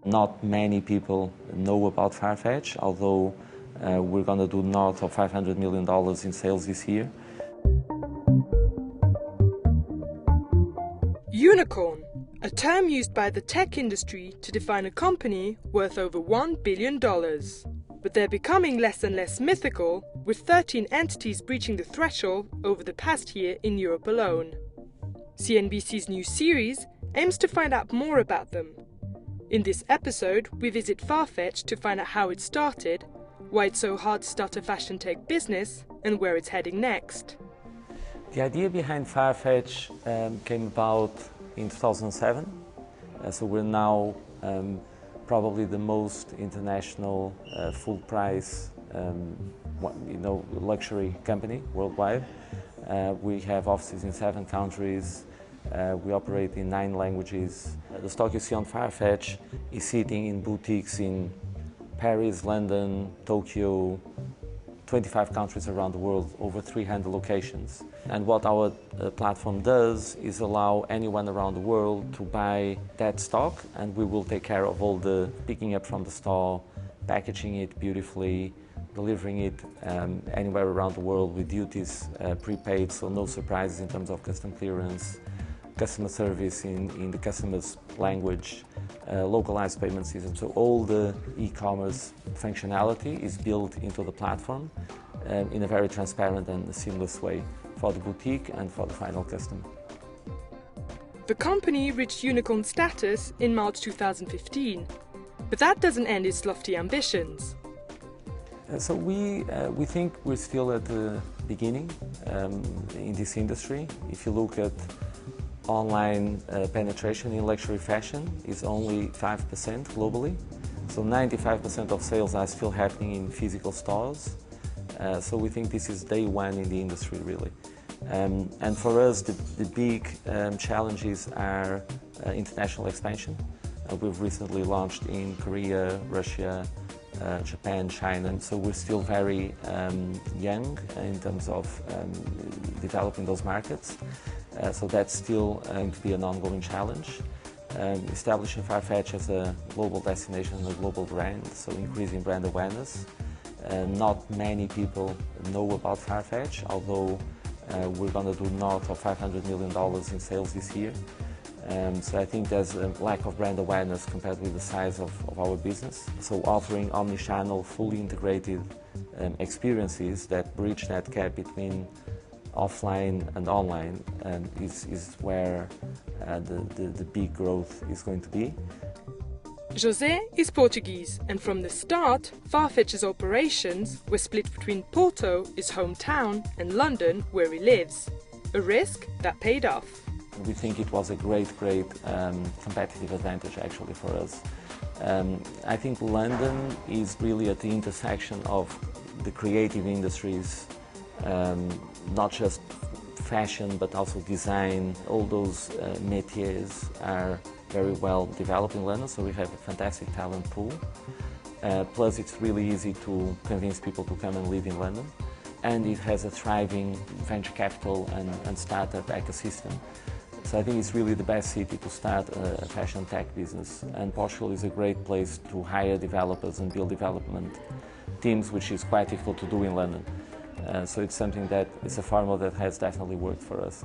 Not many people know about FarFetch, although we're going to do north of $500 million in sales this year. Unicorn, a term used by the tech industry to define a company worth over $1 billion. But they're becoming less and less mythical, with 13 entities breaching the threshold over the past year in Europe alone. CNBC's new series aims to find out more about them. In this episode, we visit FarFetch to find out how it started, why it's so hard to start a fashion tech business, and where it's heading next. The idea behind FarFetch came about in 2007. So we're now probably the most international full-price luxury company worldwide. We have offices in 7 countries. We operate in 9 languages. The stock you see on FarFetch is sitting in boutiques in Paris, London, Tokyo, 25 countries around the world, over 300 locations. And what our platform does is allow anyone around the world to buy that stock, and we will take care of all the picking up from the store, packaging it beautifully, delivering it anywhere around the world with duties prepaid, so no surprises in terms of custom clearance, customer service in the customer's language, localized payment system. So all the e-commerce functionality is built into the platform in a very transparent and seamless way for the boutique and for the final customer. The company reached unicorn status in March 2015, but that doesn't end its lofty ambitions. So we think we're still at the beginning in this industry. If you look at online penetration in luxury fashion, is only 5% globally. So 95% of sales are still happening in physical stores. So we think this is day one in the industry, really. And for us, the big challenges are international expansion. We've recently launched in Korea, Russia, Japan, China, so we're still very young in terms of developing those markets. So that's still going to be an ongoing challenge. Establishing FarFetch as a global destination and a global brand, so increasing brand awareness. Not many people know about FarFetch, although we're going to do north of $500 million in sales this year. So I think there's a lack of brand awareness compared with the size of our business. So offering omni-channel, fully integrated experiences that bridge that gap between offline and online is where the big growth is going to be. José is Portuguese, and from the start, FarFetch's operations were split between Porto, his hometown, and London, where he lives. A risk that paid off. We think it was a great competitive advantage actually for us. I think London is really at the intersection of the creative industries, not just fashion but also design. All those métiers are very well developed in London, so we have a fantastic talent pool. Plus it's really easy to convince people to come and live in London. And it has a thriving venture capital and startup ecosystem. So I think it's really the best city to start a fashion tech business. And Portugal is a great place to hire developers and build development teams, which is quite difficult to do in London. So it's something that it's a formula that has definitely worked for us.